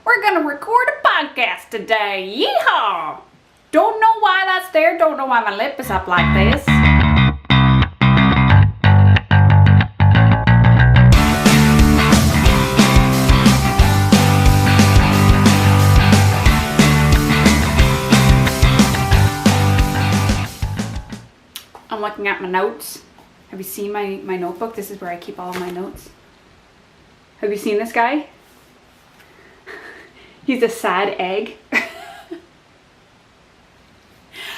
We're gonna record a podcast today. Yeehaw! Don't know why that's there. Don't know why my lip is up like this. I'm looking at my notes. Have you seen my notebook? This is where I keep all of my notes. Have you seen this guy? He's a sad egg.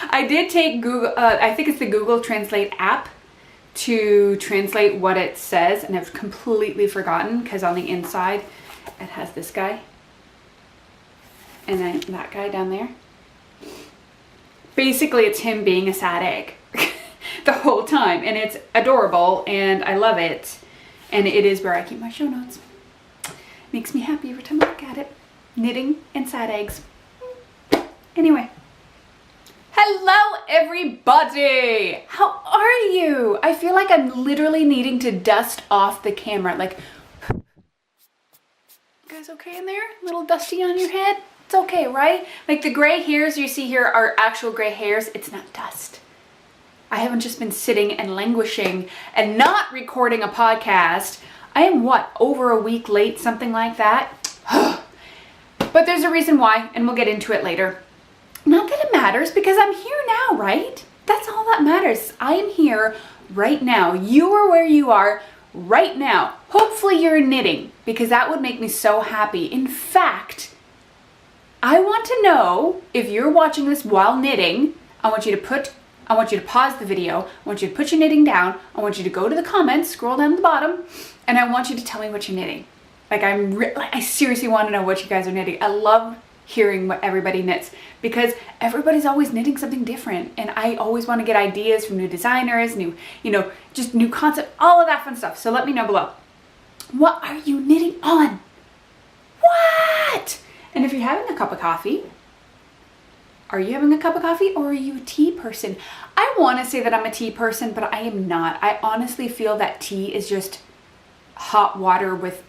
I did take Google, I think it's the Google Translate app to translate what it says, and I've completely forgotten because on the inside it has this guy and then that guy down there. Basically it's him being a sad egg the whole time, and it's adorable and I love it, and it is where I keep my show notes. Makes me happy every time I look at it. Knitting and sad eggs. Anyway. Hello everybody! How are you? I feel like I'm literally needing to dust off the camera. Like, you guys okay in there? A little dusty on your head? It's okay, right? Like the gray hairs you see here are actual gray hairs. It's not dust. I haven't just been sitting and languishing and not recording a podcast. I am what, over a week late, something like that? But there's a reason why, and we'll get into it later. Not that it matters, because I'm here now, right? That's all that matters. I am here right now. You are where you are right now. Hopefully you're knitting, because that would make me so happy. In fact, I want to know if you're watching this while knitting. I want you to pause the video. I want you to put your knitting down. I want you to go to the comments, scroll down to the bottom, and I want you to tell me what you're knitting. Like I seriously want to know what you guys are knitting. I love hearing what everybody knits because everybody's always knitting something different, and I always want to get ideas from new designers, just new concept, all of that fun stuff. So let me know below. What are you knitting on? What? And if you're having a cup of coffee, are you having a cup of coffee or are you a tea person? I want to say that I'm a tea person, but I am not. I honestly feel that tea is just hot water with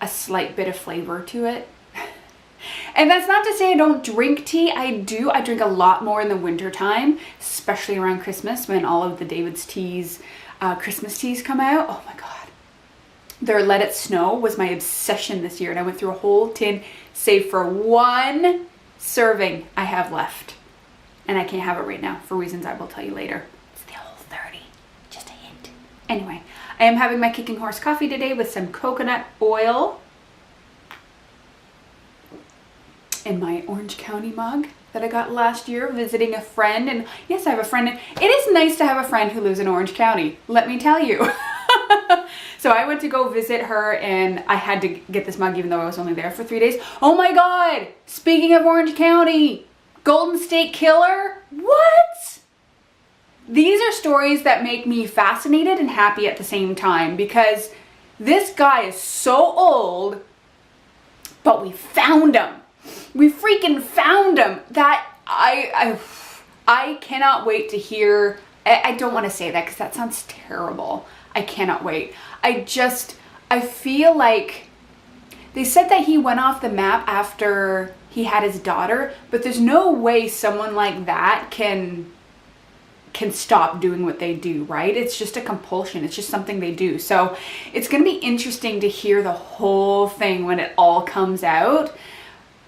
a slight bit of flavor to it. And that's not to say I don't drink tea. I do. I drink a lot more in the winter time, especially around Christmas when all of the David's teas, Christmas teas come out. Oh my God. Their Let It Snow was my obsession this year, and I went through a whole tin save for one serving I have left. And I can't have it right now for reasons I will tell you later. It's the whole 30. Just a hint. Anyway, I am having my Kicking Horse coffee today with some coconut oil in my Orange County mug that I got last year visiting a friend. And yes, I have a friend. It is nice to have a friend who lives in Orange County, let me tell you. So I went to go visit her, and I had to get this mug even though I was only there for 3 days. Oh my God, speaking of Orange County, Golden State Killer, what? These are stories that make me fascinated and happy at the same time, because this guy is so old, but we found him. We freaking found him. That I cannot wait to hear. I don't want to say that because that sounds terrible. I cannot wait. I feel like they said that he went off the map after he had his daughter, but there's no way someone like that can stop doing what they do, right? It's just a compulsion. It's just something they do. So it's going to be interesting to hear the whole thing when it all comes out.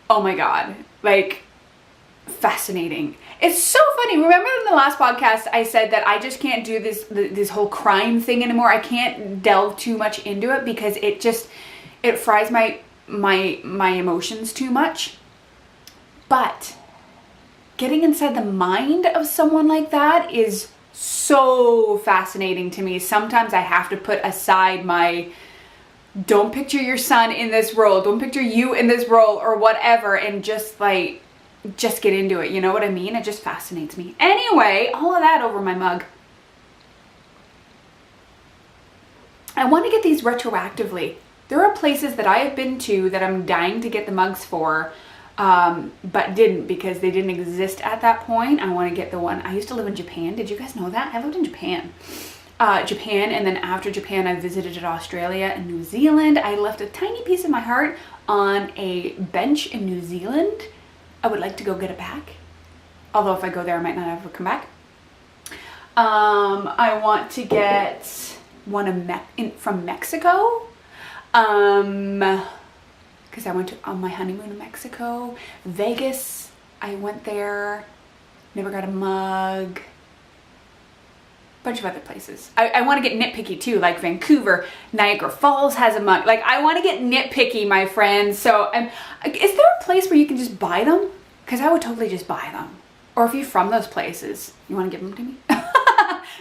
Oh my God, like, fascinating. It's so funny. Remember in the last podcast I said that I just can't do this whole crime thing anymore. I can't delve too much into it because it fries my emotions too much. But getting inside the mind of someone like that is so fascinating to me. Sometimes I have to put aside my don't picture your son in this role, don't picture you in this role or whatever, and just get into it. You know what I mean? It just fascinates me. Anyway, all of that over my mug. I want to get these retroactively. There are places that I have been to that I'm dying to get the mugs for, but didn't because they didn't exist at that point. I want to get the one. I used to live in Japan. Did you guys know that? I lived in Japan. Japan, and then after Japan I visited Australia and New Zealand. I left a tiny piece of my heart on a bench in New Zealand. I would like to go get it back, although if I go there I might not ever come back. I want to get one from Mexico, because I went on my honeymoon in Mexico. Vegas, I went there, never got a mug. Bunch of other places. I want to get nitpicky too, like Vancouver, Niagara Falls has a mug. Like, I want to get nitpicky, my friends. So is there a place where you can just buy them? Because I would totally just buy them. Or if you're from those places, you want to give them to me?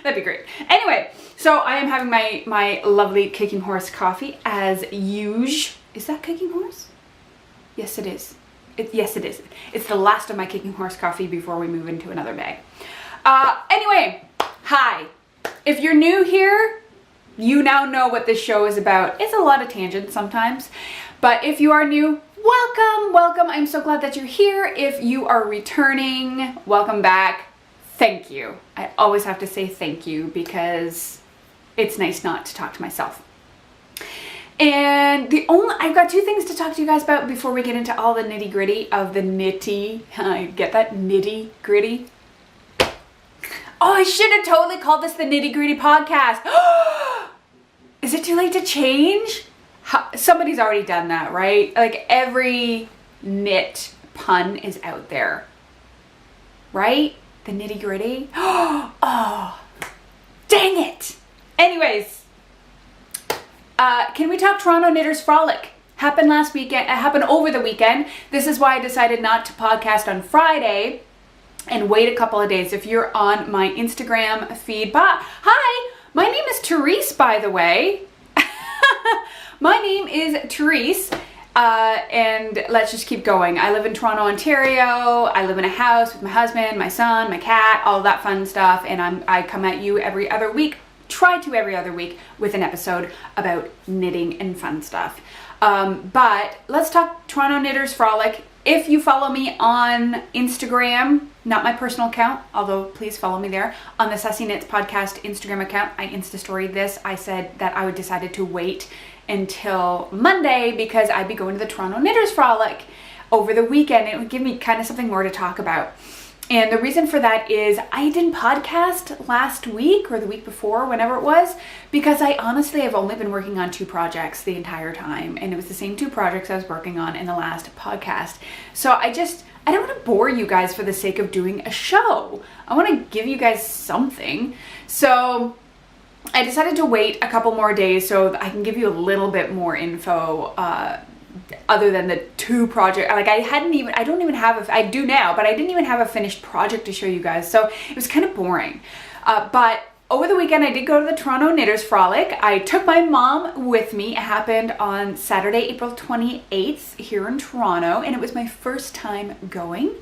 That'd be great. Anyway, so I am having my lovely Kicking Horse coffee as usual. Is that Kicking Horse? Yes, it is. Yes, it is. It's the last of my Kicking Horse coffee before we move into another bag. Anyway, hi. If you're new here, you now know what this show is about. It's a lot of tangents sometimes, but if you are new, welcome, welcome. I'm so glad that you're here. If you are returning, welcome back. Thank you. I always have to say thank you because it's nice not to talk to myself. And I've got two things to talk to you guys about before we get into all the nitty gritty of the get that nitty gritty? Oh, I should have totally called this the nitty gritty podcast. Is it too late to change? Somebody's already done that, right? Like, every knit pun is out there, right? The nitty gritty. Oh, dang it. Anyways, can we talk Toronto Knitters Frolic? Happened last weekend. It happened over the weekend. This is why I decided not to podcast on Friday and wait a couple of days. If you're on my Instagram feed, hi, my name is Therese, by the way. My name is Therese, and let's just keep going. I live in Toronto, Ontario. I live in a house with my husband, my son, my cat, all that fun stuff, and I come at you every other week, every other week, with an episode about knitting and fun stuff. But let's talk Toronto Knitters Frolic. If you follow me on Instagram, not my personal account, although please follow me there, on the Sassy Knits podcast Instagram account, I Insta-storied this. I said that I would decided to wait until Monday because I'd be going to the Toronto Knitters Frolic over the weekend. It would give me kind of something more to talk about. And the reason for that is I didn't podcast last week or the week before, whenever it was, because I honestly have only been working on 2 projects the entire time. And it was the same 2 projects I was working on in the last podcast. So I don't want to bore you guys for the sake of doing a show. I want to give you guys something. So I decided to wait a couple more days so I can give you a little bit more info, other than the 2 projects. Like, I do now, but I didn't even have a finished project to show you guys. So it was kind of boring. But over the weekend, I did go to the Toronto Knitters Frolic. I took my mom with me. It happened on Saturday, April 28th here in Toronto, and it was my first time going.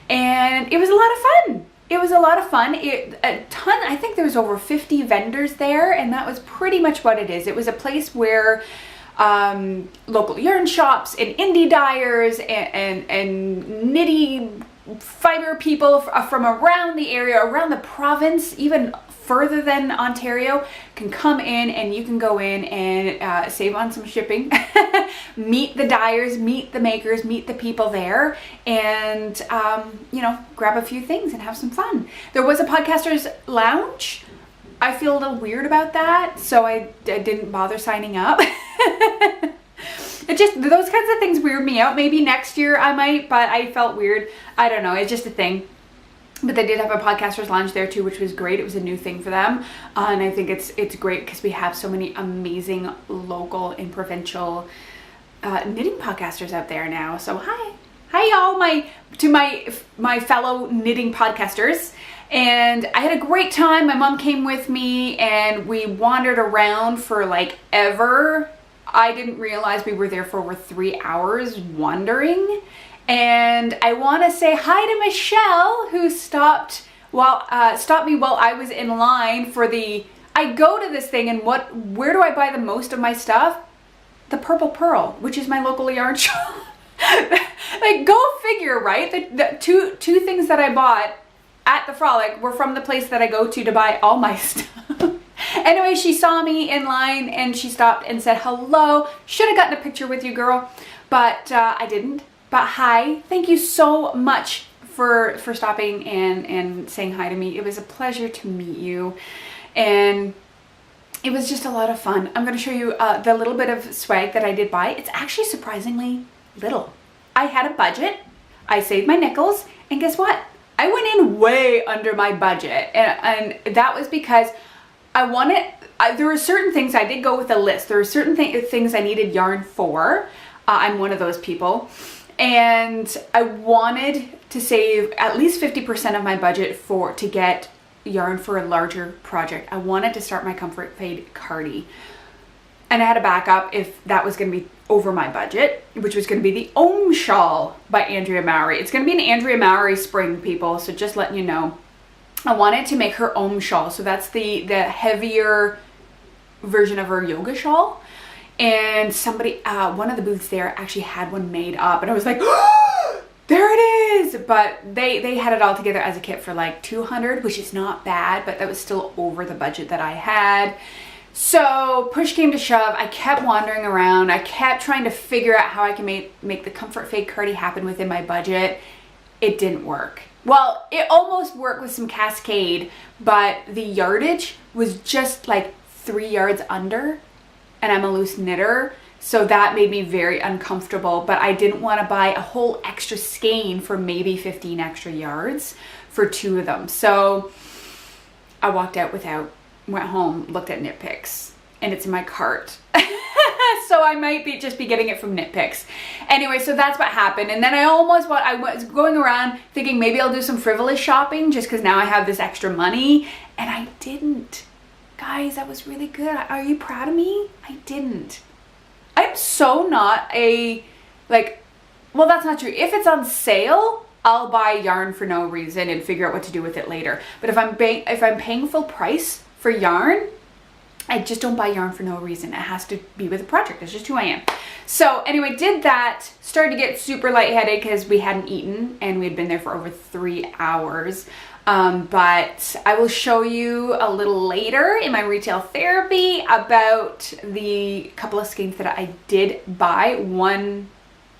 And it was a lot of fun. It was a lot of fun. I think there was over 50 vendors there, and that was pretty much what it is. It was a place where local yarn shops and indie dyers and nitty fiber people from around the area, around the province, even further than Ontario, can come in, and you can go in and save on some shipping, meet the dyers, meet the makers, meet the people there, and grab a few things and have some fun. There was a podcaster's lounge. I feel a little weird about that, so I didn't bother signing up. Those kinds of things weird me out. Maybe next year I might, but I felt weird. I don't know, it's just a thing. But they did have a podcaster's lounge there too, which was great. It was a new thing for them. And I think it's great because we have so many amazing local and provincial knitting podcasters out there now. So hi y'all, my fellow knitting podcasters. And I had a great time. My mom came with me and we wandered around for like ever. I didn't realize we were there for over 3 hours wandering. And I want to say hi to Michelle, who stopped me while I was in line for I go to this thing, and where do I buy the most of my stuff? The Purple Pearl, which is my local yarn shop. Like, go figure, right? The two things that I bought at the Frolic were from the place that I go to buy all my stuff. Anyway, she saw me in line and she stopped and said hello. Should have gotten a picture with you, girl, but I didn't. But hi, thank you so much for stopping and saying hi to me. It was a pleasure to meet you, and it was just a lot of fun. I'm going to show you the little bit of swag that I did buy. It's actually surprisingly little. I had a budget, I saved my nickels, and guess what? I went in way under my budget, and that was because I wanted, there were certain things, I did go with a list. There were certain things I needed yarn for. I'm one of those people. And I wanted to save at least 50% of my budget to get yarn for a larger project. I wanted to start my Comfort Fade Cardi. And I had a backup if that was going to be over my budget, which was going to be the Om Shawl by Andrea Mowry. It's going to be an Andrea Mowry spring, people, so just letting you know. I wanted to make her Om Shawl, so that's the heavier version of her yoga shawl. And somebody, one of the booths there actually had one made up, and I was like, oh, there it is. But they had it all together as a kit for like $200, which is not bad, but that was still over the budget that I had. So push came to shove. I kept wandering around. I kept trying to figure out how I can make the Comfort Fade Cardi happen within my budget. It didn't work. Well, it almost worked with some Cascade, but the yardage was just like 3 yards under. And I'm a loose knitter, so that made me very uncomfortable, but I didn't want to buy a whole extra skein for maybe 15 extra yards for 2 of them. So I walked out without, went home, looked at Knit Picks, and it's in my cart. So I might just be getting it from Knit Picks. Anyway, so that's what happened. And then I was going around thinking maybe I'll do some frivolous shopping just because now I have this extra money, and I didn't. Guys, that was really good. Are you proud of me? I didn't. I'm so not well, that's not true. If it's on sale, I'll buy yarn for no reason and figure out what to do with it later. But if I'm paying full price for yarn, I just don't buy yarn for no reason. It has to be with a project. It's just who I am. So anyway, did that, started to get super lightheaded because we hadn't eaten and we had been there for over 3 hours. But I will show you a little later in my retail therapy about the couple of skeins that I did buy. One,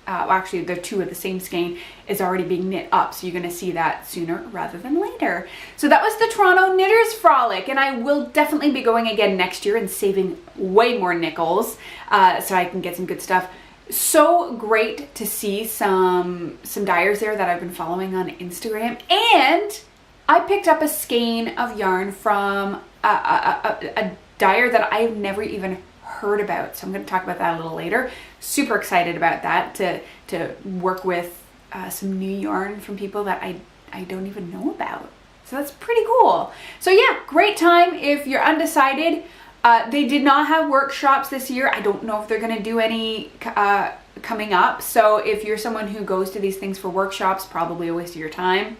actually the 2 of the same skein is already being knit up, so you're going to see that sooner rather than later. So that was the Toronto Knitters Frolic, and I will definitely be going again next year and saving way more nickels so I can get some good stuff. So great to see some dyers there that I've been following on Instagram, and I picked up a skein of yarn from a dyer that I've never even heard about. So I'm going to talk about that a little later. Super excited about that, to work with some new yarn from people that I don't even know about. So that's pretty cool. So yeah, great time if you're undecided. They did not have workshops this year. I don't know if they're going to do any coming up. So if you're someone who goes to these things for workshops, probably a waste of your time.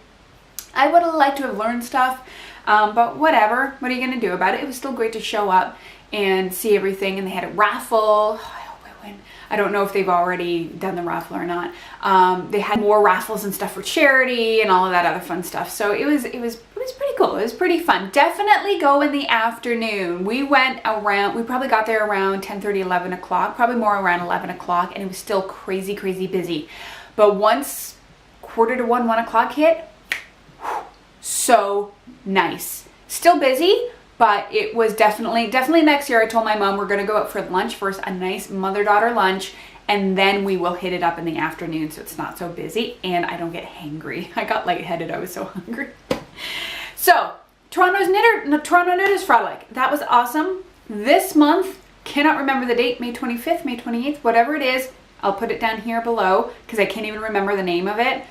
I would have liked to have learned stuff, but whatever. What are you going to do about it? It was still great to show up and see everything, and they had a raffle. Oh, I hope I win. I don't know if they've already done the raffle or not. They had more raffles and stuff for charity and all of that other fun stuff. So it was pretty cool. It was pretty fun. Definitely go in the afternoon. We went around, we probably got there around 10:30, 11 o'clock, probably more around 11 o'clock, and it was still crazy, crazy busy. But once 1:45, 1 o'clock hit, so nice. Still busy, but it was definitely next year. I told my mom we're going to go out for lunch first, a nice mother-daughter lunch, and then we will hit it up in the afternoon so it's not so busy and I don't get hangry. I got lightheaded. I was so hungry. So Toronto Knitters Frolic. That was awesome. This month, cannot remember the date, May 25th, May 28th, whatever it is. I'll put it down here below because I can't even remember the name of it.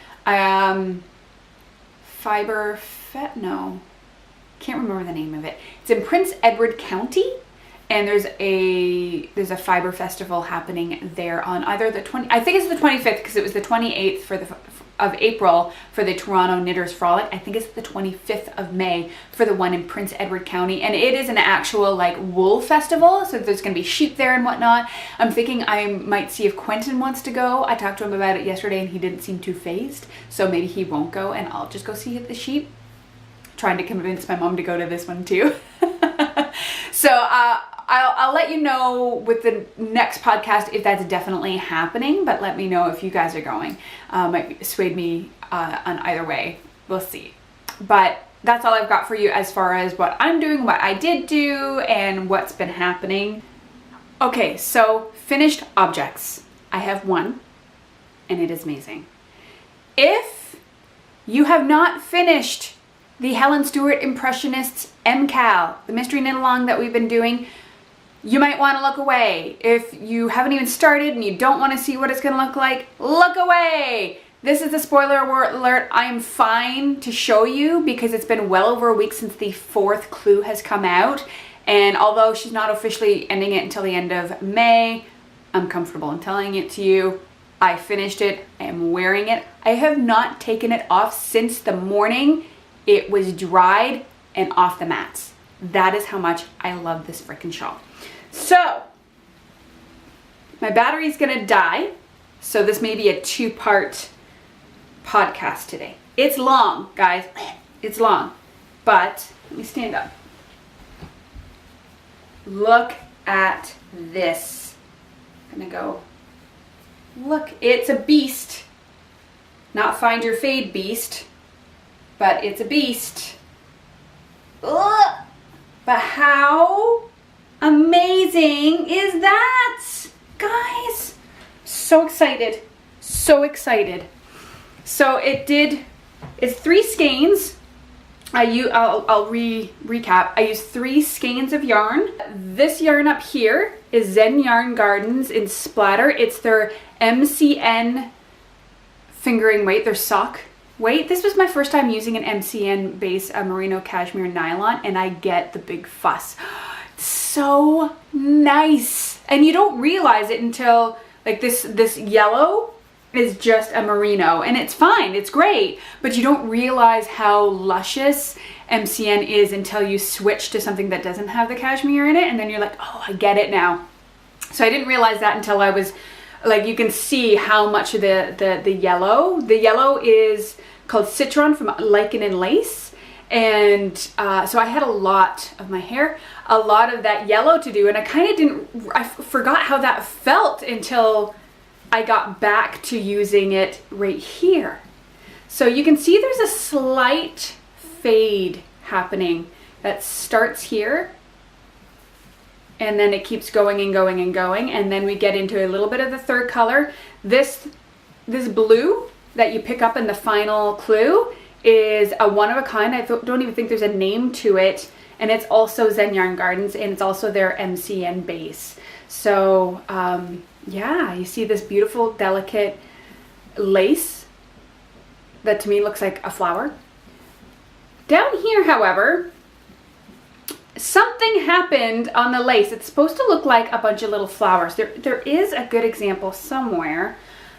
Can't remember the name of it. It's in Prince Edward County, and there's a fiber festival happening there on either the I think it's the 25th because it was the 28th of April for the Toronto Knitters Frolic. I think it's the 25th of May for the one in Prince Edward County, and it is an actual like wool festival, so there's gonna be sheep there and whatnot. I'm thinking I might see if Quentin wants to go. I talked to him about it yesterday and he didn't seem too phased, so maybe he won't go and I'll just go see the sheep. Trying to convince my mom to go to this one too. So I'll let you know with the next podcast if that's definitely happening, but let me know if you guys are going. Might sway me on either way. We'll see. But that's all I've got for you as far as what I'm doing, what I did do, and what's been happening. Okay, so finished objects. I have one, and it is amazing. If you have not finished the Helen Stewart Impressionist MKAL, the mystery knit along that we've been doing, you might want to look away. If you haven't even started and you don't want to see what it's going to look away. This is the spoiler alert. I am fine to show you because it's been well over a week since the 4th clue has come out. And although she's not officially ending it until the end of May, I'm comfortable in telling it to you. I finished it. I am wearing it. I have not taken it off since the morning it was dried and off the mats. That is how much I love this freaking shawl. So, my battery's gonna die, so this may be a 2-part podcast today. It's long, guys. It's long. But, let me stand up. Look at this. I'm gonna go. Look, it's a beast. Not find your fade beast, but it's a beast. Ugh. But how amazing is that? Guys, so excited. So excited. So it's 3 skeins. I'll recap. I used 3 skeins of yarn. This yarn up here is Zen Yarn Gardens in Splatter. It's their MCN fingering weight, their sock weight. This was my first time using an MCN base, a merino cashmere nylon, and I get the big fuss. So nice. And you don't realize it until like this yellow is just a merino, and it's fine, it's great, but you don't realize how luscious MCN is until you switch to something that doesn't have the cashmere in it, and then you're like, oh, I get it now. So I didn't realize that until I was like, you can see how much of the yellow is called Citron from Lichen and Lace. And so I had a lot of my hair, a lot of that yellow to do, and I forgot how that felt until I got back to using it right here. So you can see there's a slight fade happening that starts here, and then it keeps going and going and going, and then we get into a little bit of the 3rd color. This blue that you pick up in the final clue is a one of a kind. I don't even think there's a name to it, and it's also Zen Yarn Gardens, and it's also their MCN base. So yeah, you see this beautiful delicate lace that to me looks like a flower. Down here, however, something happened on the lace. It's supposed to look like a bunch of little flowers. There is a good example somewhere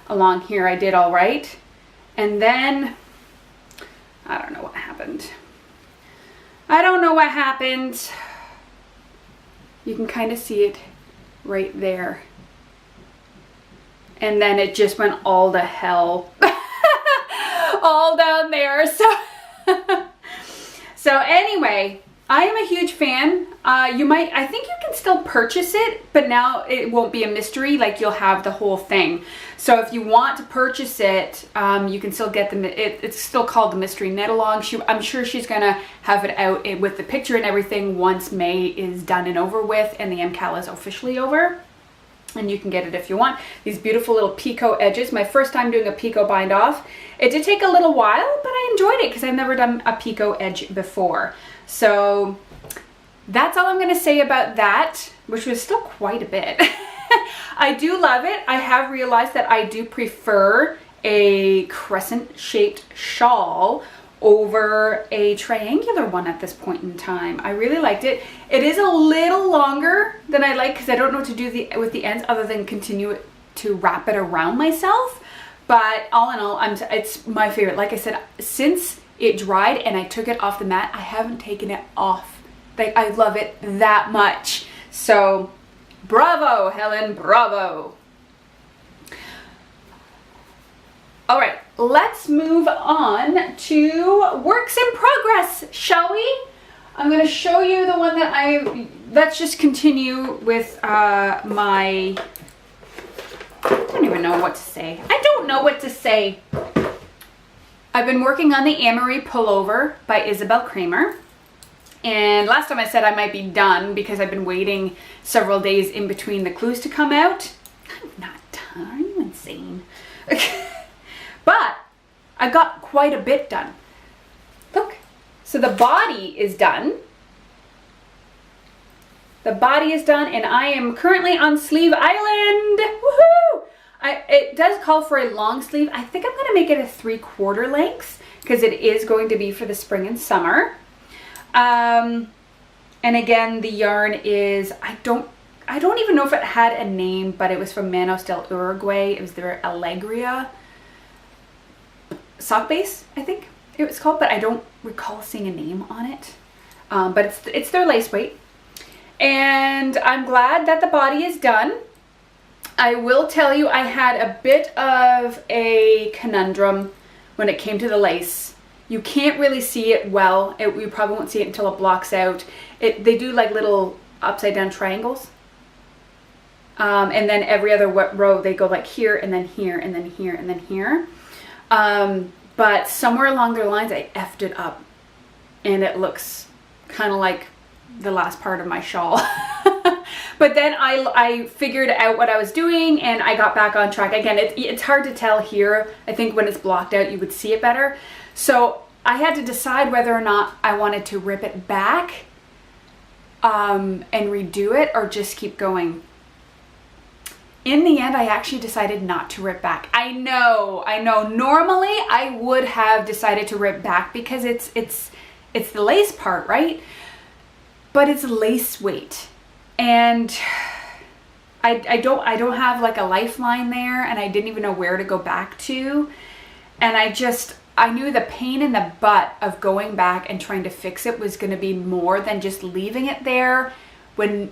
along here. I did all right, and then I don't know what happened. I don't know what happened. You can kind of see it right there. And then it just went all to hell. All down there. So anyway, I am a huge fan. I think you can still purchase it, but now it won't be a mystery, like you'll have the whole thing. So if you want to purchase it, you can still get it's still called the Mystery Knit Along. I'm sure she's gonna have it out with the picture and everything once May is done and over with and the MKAL is officially over. And you can get it if you want. These beautiful little picot edges. My first time doing a picot bind off. It did take a little while, but I enjoyed it because I've never done a picot edge before. So that's all I'm going to say about that, which was still quite a bit. I do love it. I have realized that I do prefer a crescent shaped shawl over a triangular one at this point in time. I really liked it. It is a little longer than I like because I don't know what to do with the ends other than continue to wrap it around myself. But all in all, it's my favorite. Like I said, since it dried and I took it off the mat, I haven't taken it off. Like, I love it that much. So bravo, Helen, bravo. All right, let's move on to works in progress, shall we? I'm going to show you the one that let's just continue with my, I don't even know what to say. I don't know what to say. I've been working on the Amory pullover by Isabell Kraemer. And last time I said I might be done because I've been waiting several days in between the clues to come out. I'm not done. Are you insane? But I got quite a bit done. Look. So the body is done. The body is done, and I am currently on Sleeve Island. Woohoo! It does call for a long sleeve. I think I'm gonna make it a 3/4 length because it is going to be for the spring and summer. And again, the yarn is, I don't even know if it had a name, but it was from Manos del Uruguay. It was their Alegria sock base, I think it was called, but I don't recall seeing a name on it. But it's their lace weight. And I'm glad that the body is done. I will tell you, I had a bit of a conundrum when it came to the lace. You can't really see it well. You probably won't see it until it blocks out. They do like little upside down triangles. And then every other row they go like here and then here and then here and then here. But somewhere along their lines I effed it up. And it looks kind of like the last part of my shawl. But then I figured out what I was doing and I got back on track. Again, it's hard to tell here. I think when it's blocked out you would see it better. So I had to decide whether or not I wanted to rip it back and redo it or just keep going. In the end, I actually decided not to rip back. I know. Normally I would have decided to rip back because it's the lace part, right? But it's lace weight. And I don't have like a lifeline there, and I didn't even know where to go back to. And I knew the pain in the butt of going back and trying to fix it was going to be more than just leaving it there when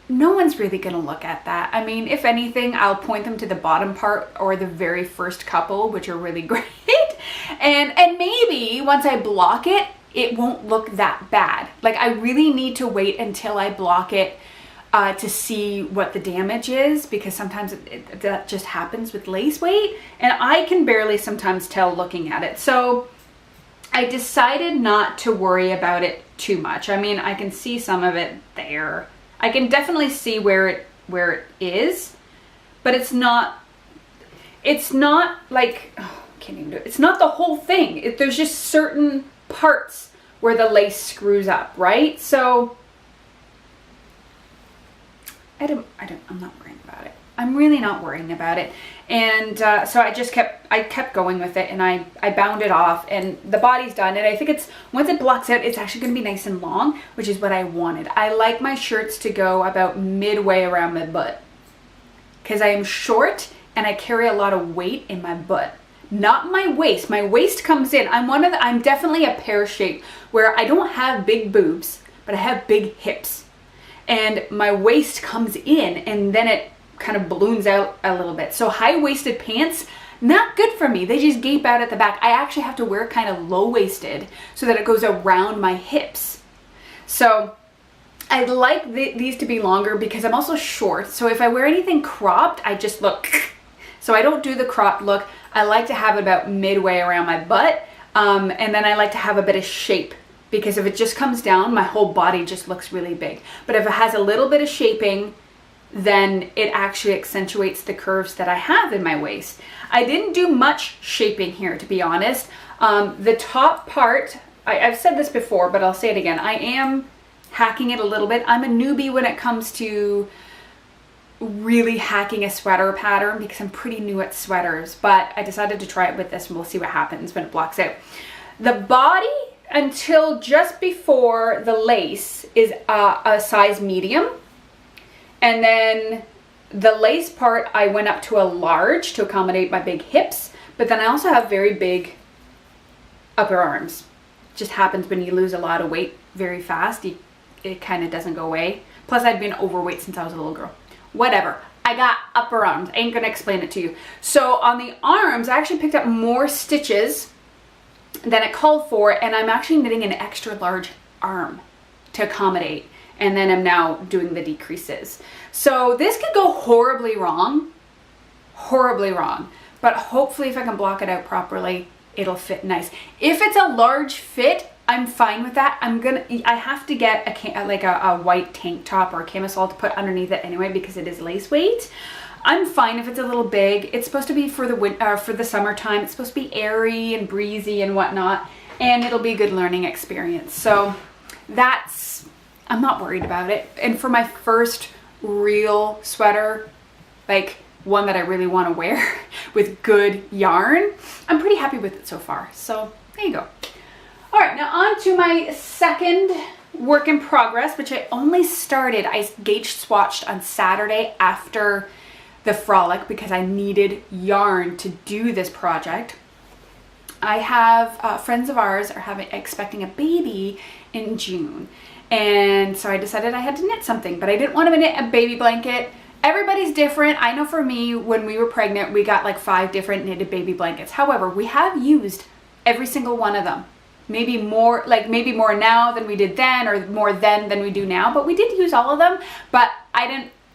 no one's really going to look at that. I mean, if anything, I'll point them to the bottom part or the very first couple, which are really great. And maybe once I block it, it won't look that bad. Like, I really need to wait until I block it to see what the damage is, because sometimes that just happens with lace weight, and I can barely sometimes tell looking at it. So I decided not to worry about it too much. I mean, I can see some of it there. I can definitely see where it is, but it's not like, oh, I can't even do it. It's not the whole thing. There's just certain parts where the lace screws up, right? So I'm not worrying about it. I'm really not worrying about it. And so I kept going with it, and I bound it off, and the body's done. And I think once it blocks out, it's actually going to be nice and long, which is what I wanted. I like my shirts to go about midway around my butt because I am short and I carry a lot of weight in my butt. Not my waist. My waist comes in. I'm definitely a pear shape where I don't have big boobs, but I have big hips. And my waist comes in and then it kind of balloons out a little bit. So high-waisted pants, not good for me. They just gape out at the back. I actually have to wear kind of low-waisted so that it goes around my hips. So I like these to be longer because I'm also short. So if I wear anything cropped, I just look. So I don't do the cropped look. I like to have it about midway around my butt. And then I like to have a bit of shape, because if it just comes down, my whole body just looks really big. But if it has a little bit of shaping, then it actually accentuates the curves that I have in my waist. I didn't do much shaping here, to be honest. The top part, I've said this before, but I'll say it again. I am hacking it a little bit. I'm a newbie when it comes to really hacking a sweater pattern because I'm pretty new at sweaters, but I decided to try it with this and we'll see what happens when it blocks out. The body, until just before the lace, is a size medium. And then the lace part, I went up to a large to accommodate my big hips, but then I also have very big upper arms. It just happens when you lose a lot of weight very fast, it kind of doesn't go away. Plus I'd been overweight since I was a little girl. Whatever. I got upper arms. I ain't gonna explain it to you. So on the arms, I actually picked up more stitches than it called for, and I'm actually knitting an extra large arm to accommodate. and then I'm now doing the decreases. So this could go horribly wrong, but hopefully if I can block it out properly, it'll fit nice. If it's a large fit, I'm fine with that. I have to get a white tank top or a camisole to put underneath it anyway because it is lace weight. I'm fine if it's a little big. It's supposed to be for the summertime. It's supposed to be airy and breezy and whatnot, and it'll be a good learning experience. So I'm not worried about it. And for my first real sweater, like one that I really want to wear with good yarn, I'm pretty happy with it so far. So there you go. All right, now on to my second work in progress, which I only started. I gauge swatched on Saturday after the Frolic because I needed yarn to do this project. I have friends of ours are expecting a baby in June, and so I decided I had to knit something, but I didn't want to knit a baby blanket. Everybody's different. I know for me, when we were pregnant, we got like 5 different knitted baby blankets. However, we have used every single one of them. Maybe more now than we did then, or more then than we do now, but we did use all of them. But I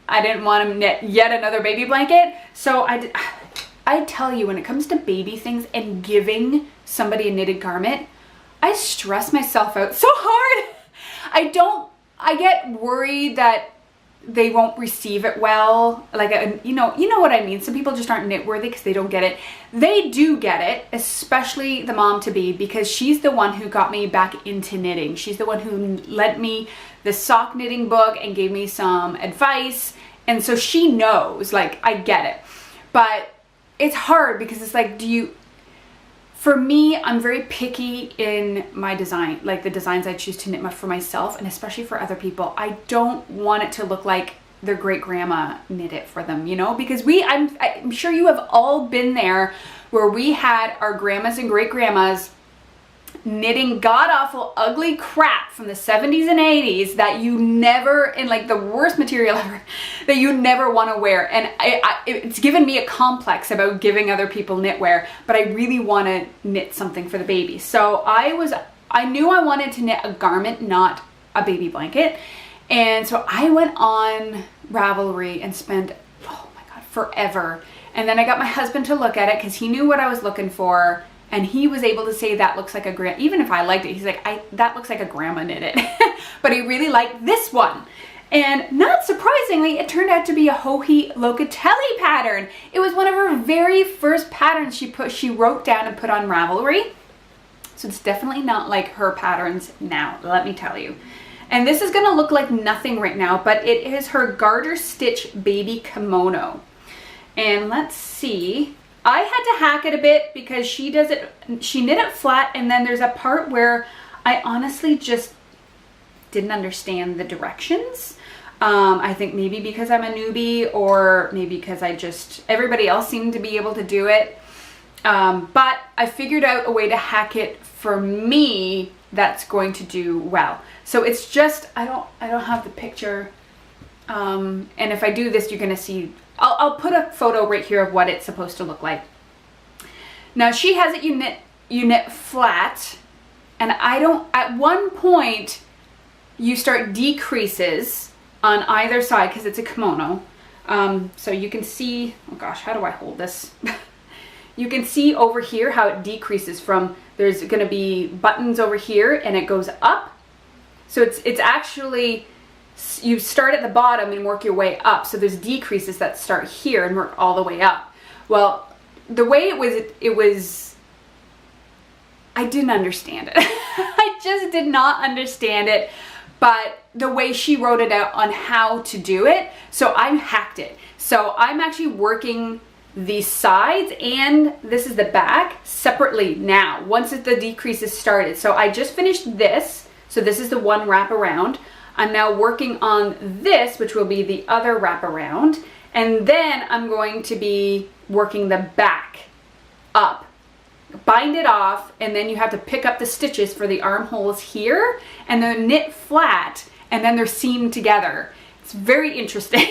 didn't want to knit yet another baby blanket. So I tell you, when it comes to baby things and giving somebody a knitted garment, I stress myself out so hard. I get worried that they won't receive it well. Like, you know what I mean? Some people just aren't knit worthy because they don't get it. They do get it, especially the mom to be, because she's the one who got me back into knitting. She's the one who lent me the sock knitting book and gave me some advice. And so she knows, like, I get it. But it's hard because it's like, for me, I'm very picky in my design, like the designs I choose to knit for myself, and especially for other people. I don't want it to look like their great grandma knit it for them, you know, because I'm sure you have all been there where we had our grandmas and great grandmas knitting god-awful ugly crap from the 70s and 80s that you never, in like the worst material ever, that you never want to wear. And it's given me a complex about giving other people knitwear, but I really want to knit something for the baby. So I knew I wanted to knit a garment, not a baby blanket. And so I went on Ravelry and spent, oh my God, forever. And then I got my husband to look at it because he knew what I was looking for. And he was able to say that looks like a grandma, even if I liked it, he's like, that looks like a grandma knit it. But he really liked this one. And not surprisingly, it turned out to be a Joji Locatelli pattern. It was one of her very first patterns she wrote down and put on Ravelry. So it's definitely not like her patterns now, let me tell you. And this is gonna look like nothing right now, but it is her garter stitch baby kimono. And let's see. I had to hack it a bit because she knit it flat, and then there's a part where I honestly just didn't understand the directions. I think maybe because I'm a newbie, or maybe because everybody else seemed to be able to do it. But I figured out a way to hack it for me that's going to do well. So it's just, I don't have the picture. And if I do this, you're gonna see, I'll put a photo right here of what it's supposed to look like. Now she has it, you knit flat, and at one point you start decreases on either side because it's a kimono. So you can see, oh gosh, how do I hold this? You can see over here how it decreases from, there's gonna be buttons over here and it goes up. So it's actually, you start at the bottom and work your way up. So there's decreases that start here and work all the way up. Well, the way it was, I didn't understand it. I just did not understand it, but the way she wrote it out on how to do it, so I hacked it. So I'm actually working the sides, and this is the back, separately now, once the decreases started. So I just finished this, so this is the one wrap around. I'm now working on this, which will be the other wrap around, and then I'm going to be working the back up, bind it off, and then you have to pick up the stitches for the armholes here, and then knit flat, and then they're seamed together. It's very interesting.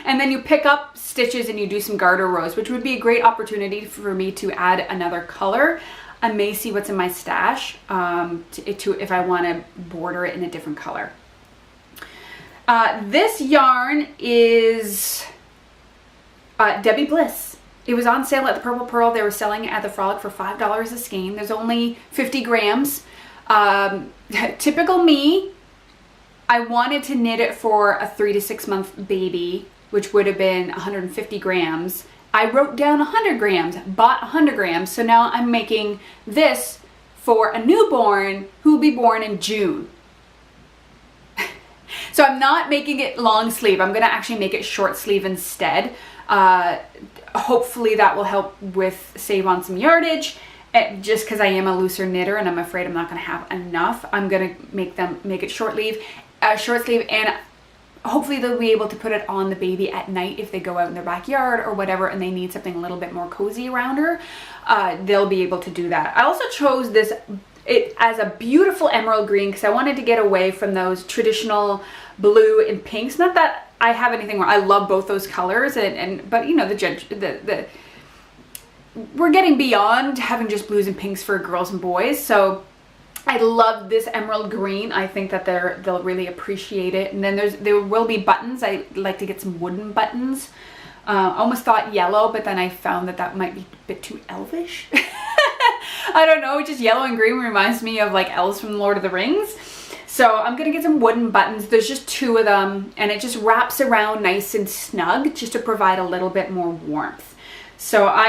And then you pick up stitches and you do some garter rows, which would be a great opportunity for me to add another color. I may see what's in my stash if I want to border it in a different color. This yarn is Debbie Bliss. It was on sale at the Purple Pearl. They were selling it at the Frolic for $5 a skein. There's only 50 grams. Typical me, I wanted to knit it for a 3 to 6 month baby, which would have been 150 grams. I wrote down 100 grams, bought 100 grams. So now I'm making this for a newborn who will be born in June. So I'm not making it long sleeve. I'm gonna actually make it short sleeve instead. Hopefully that will help with save on some yardage. Just because I am a looser knitter and I'm afraid I'm not gonna have enough, I'm gonna make it short sleeve, and hopefully they'll be able to put it on the baby at night if they go out in their backyard or whatever and they need something a little bit more cozy around her. They'll be able to do that. I also chose this as a beautiful emerald green because I wanted to get away from those traditional blue and pinks. Not that I have anything wrong. I love both those colors, but you know, we're getting beyond having just blues and pinks for girls and boys. So I love this emerald green. I think that they'll really appreciate it. And then there will be buttons. I like to get some wooden buttons. Almost thought yellow, but then I found that might be a bit too elvish. I don't know, just yellow and green reminds me of like elves from Lord of the Rings. So I'm gonna get some wooden buttons. There's just 2 of them and it just wraps around nice and snug just to provide a little bit more warmth. So I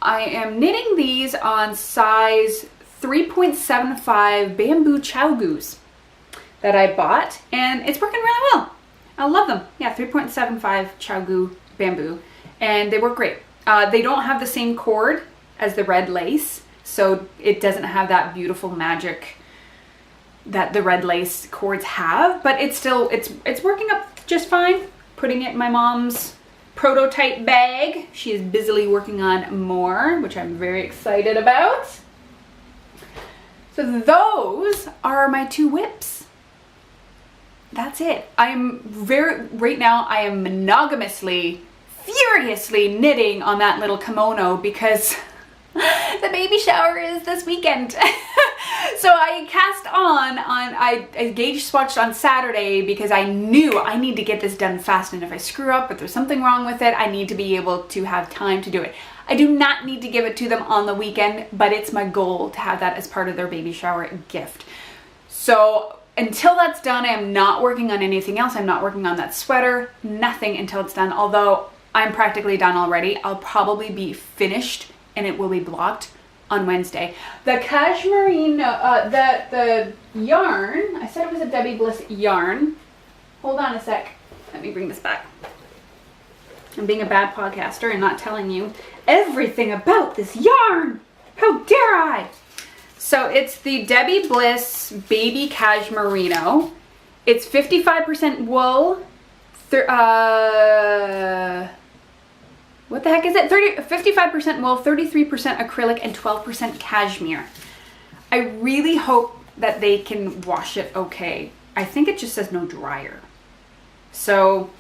am knitting these on size 3.75 bamboo chow goose that I bought, and it's working really well. I love them. Yeah, 3.75 chow goo bamboo, and they work great. They don't have the same cord as the red lace, so it doesn't have that beautiful magic that the red lace cords have, but it's working up just fine. Putting it in my mom's prototype bag. She is busily working on more, which I'm very excited about. So those are my 2 whips. That's it. Right now I am monogamously, furiously knitting on that little kimono because the baby shower is this weekend. So I cast I gauge swatched on Saturday because I knew I need to get this done fast, and if I screw up, if there's something wrong with it, I need to be able to have time to do it. I do not need to give it to them on the weekend, but it's my goal to have that as part of their baby shower gift. So until that's done, I am not working on anything else. I'm not working on that sweater, nothing until it's done. Although I'm practically done already. I'll probably be finished and it will be blocked on Wednesday. The cashmere, the yarn, I said it was a Debbie Bliss yarn. Hold on a sec. Let me bring this back. I'm being a bad podcaster and not telling you everything about this yarn. How dare I? So it's the Debbie Bliss Baby Cashmerino. It's 55% wool. What the heck is it? 55% wool, 33% acrylic, and 12% cashmere. I really hope that they can wash it okay. I think it just says no dryer. So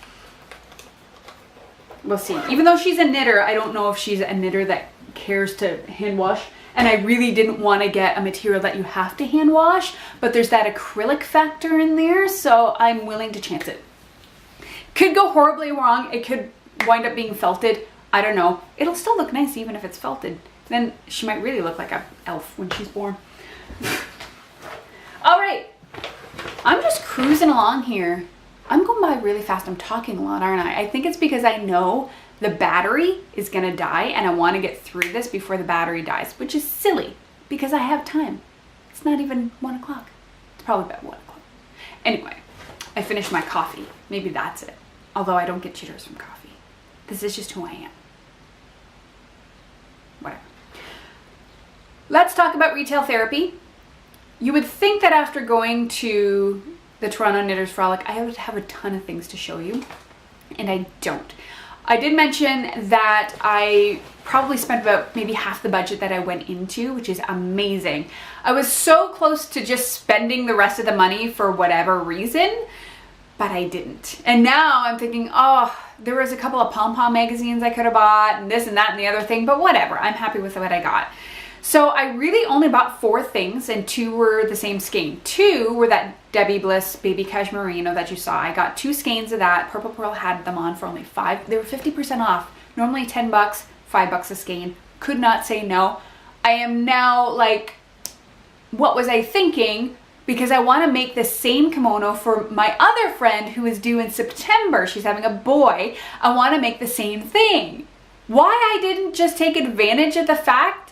we'll see. Even though she's a knitter, I don't know if she's a knitter that cares to hand wash. And I really didn't want to get a material that you have to hand wash, but there's that acrylic factor in there, so I'm willing to chance it. Could go horribly wrong. It could wind up being felted. I don't know. It'll still look nice even if it's felted. Then she might really look like an elf when she's born. All right. I'm just cruising along here. I'm going by really fast. I'm talking a lot, aren't I? I think it's because I know the battery is going to die and I want to get through this before the battery dies, which is silly because I have time. It's not even 1 o'clock. It's probably about 1 o'clock. Anyway, I finished my coffee. Maybe that's it. Although I don't get jitters from coffee. This is just who I am. Whatever. Let's talk about retail therapy. You would think that after going to the Toronto Knitters Frolic, I would have a ton of things to show you, and I don't. I did mention that I probably spent about maybe half the budget that I went into, which is amazing. I was so close to just spending the rest of the money for whatever reason, but I didn't. And now I'm thinking, oh, there was a couple of pom-pom magazines I could have bought and this and that and the other thing, but whatever. I'm happy with what I got. So I really only bought 4 things, and 2 were the same skein. 2 were that Debbie Bliss baby cashmerino that you saw. I got 2 skeins of that. Purple Pearl had them on for only 5. They were 50% off. Normally 10 bucks, 5 bucks a skein. Could not say no. I am now like, what was I thinking? Because I want to make the same kimono for my other friend who is due in September. She's having a boy. I want to make the same thing. Why I didn't just take advantage of the fact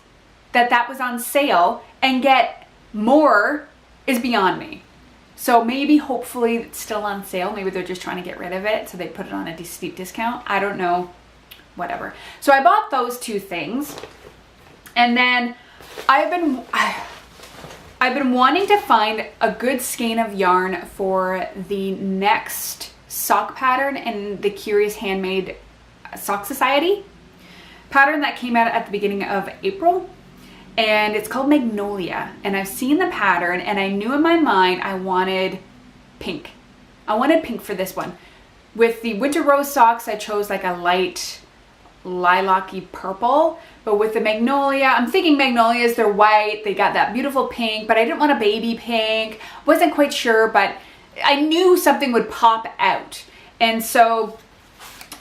that that was on sale and get more is beyond me. So maybe, hopefully it's still on sale. Maybe they're just trying to get rid of it, so they put it on a steep discount. I don't know, whatever. So I bought those 2 things. And then I've been wanting to find a good skein of yarn for the next sock pattern in the Curious Handmade Sock Society pattern that came out at the beginning of April. And it's called Magnolia. And I've seen the pattern and I knew in my mind I wanted pink. I wanted pink for this one. With the Winter Rose socks, I chose like a light lilac-y purple. But with the Magnolia, I'm thinking Magnolias, they're white, they got that beautiful pink, but I didn't want a baby pink. Wasn't quite sure, but I knew something would pop out. And so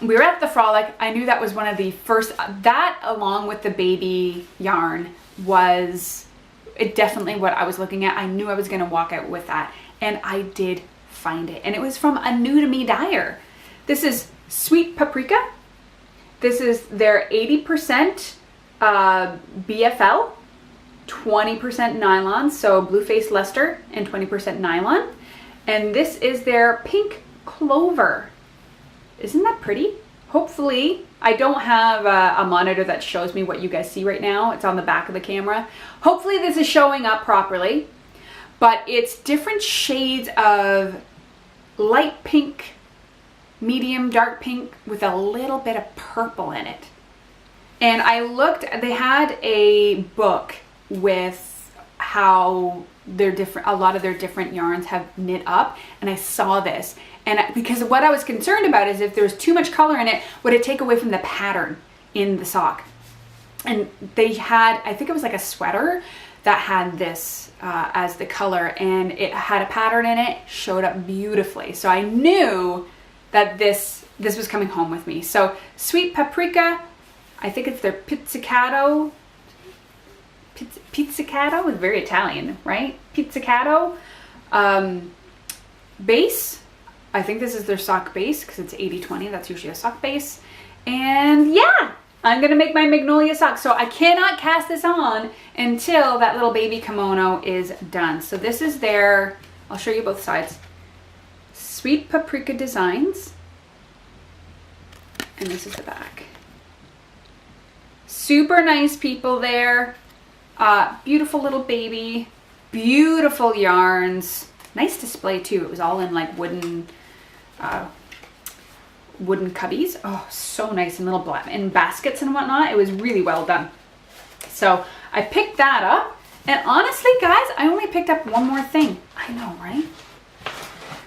we were at the Frolic. I knew that was one of the first, that along with the baby yarn was definitely what I was looking at. I knew I was going to walk out with that, and I did find it. And it was from a new to me dyer. This is Sweet Paprika. This is their 80% BFL, 20% nylon, so Blueface Leicester, and 20% nylon. And this is their Pink Clover. Isn't that pretty? Hopefully, I don't have a monitor that shows me what you guys see right now. It's on the back of the camera. Hopefully this is showing up properly, but it's different shades of light pink, medium dark pink with a little bit of purple in it. And I looked, they had a book with how a lot of their different yarns have knit up, and I saw this. And because what I was concerned about is if there was too much color in it, would it take away from the pattern in the sock? And they had, I think it was like a sweater that had this as the color, and it had a pattern in it, showed up beautifully. So I knew that this was coming home with me. So Sweet Paprika, I think it's their pizzicato. Pizzicato is very Italian, right? Pizzicato base. I think this is their sock base because it's 80-20. That's usually a sock base. And yeah, I'm going to make my Magnolia sock. So I cannot cast this on until that little baby kimono is done. So this is their, I'll show you both sides. Sweet Paprika Designs. And this is the back. Super nice people there. Beautiful little baby. Beautiful yarns. Nice display too. It was all in like wooden cubbies. Oh, so nice, and little black and baskets and whatnot. It was really well done. So I picked that up, and honestly guys, I only picked up one more thing. I know, right?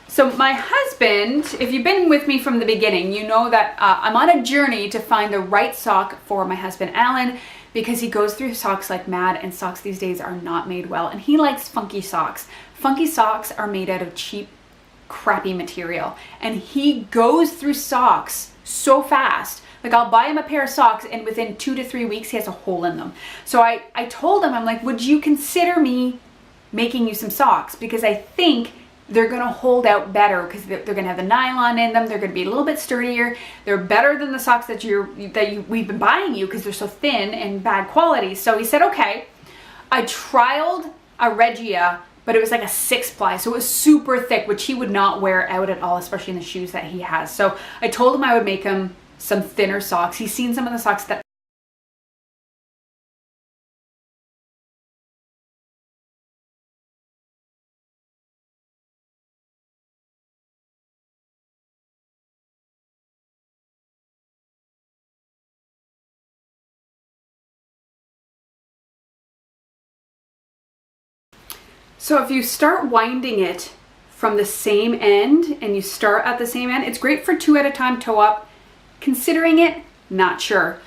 So my husband, if you've been with me from the beginning, you know that I'm on a journey to find the right sock for my husband Alan, because he goes through socks like mad, and socks these days are not made well, and he likes funky socks. Funky socks are made out of cheap, crappy material, and he goes through socks so fast. Like, I'll buy him a pair of socks, and within 2 to 3 weeks he has a hole in them. So I told him, I'm like, would you consider me making you some socks? Because I think they're gonna hold out better, because they're gonna have the nylon in them. They're gonna be a little bit sturdier. They're better than the socks that we've been buying you, because they're so thin and bad quality. So he said, okay. I trialed a Regia, but it was like a 6-ply, so it was super thick, which he would not wear out at all, especially in the shoes that he has. So I told him I would make him some thinner socks. He's seen some of the socks that So if you start winding it from the same end, and you start at the same end, it's great for 2 at a time toe up. Considering it, not sure.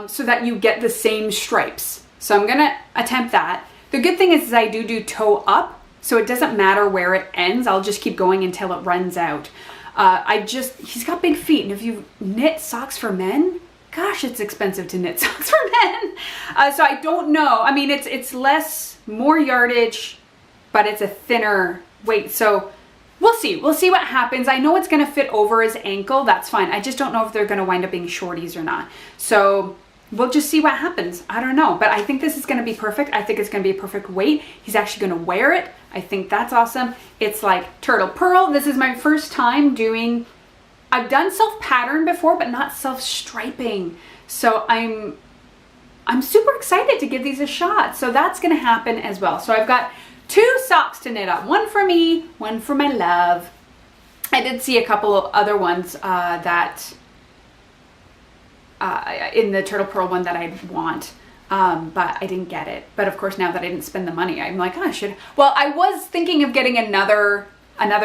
So that you get the same stripes. So I'm gonna attempt that. The good thing is I do toe up, so it doesn't matter where it ends. I'll just keep going until it runs out. He's got big feet, and if you knit socks for men, gosh, it's expensive to knit socks for men. So I don't know. I mean, it's more yardage, but it's a thinner weight. So we'll see. We'll see what happens. I know it's gonna fit over his ankle. That's fine. I just don't know if they're gonna wind up being shorties or not. So we'll just see what happens. I don't know, but I think this is gonna be perfect. I think it's gonna be a perfect weight. He's actually gonna wear it. I think that's awesome. It's like turtle purl. This is my first time doing, I've done self-pattern before, but not self-striping. So I'm super excited to give these a shot. So that's gonna happen as well. So I've got 2 socks to knit up. One for me, one for my love. I did see a couple of other ones in the Turtlepurl one that I want, but I didn't get it. But of course, now that I didn't spend the money, I'm like, oh, I should. Well, I was thinking of getting another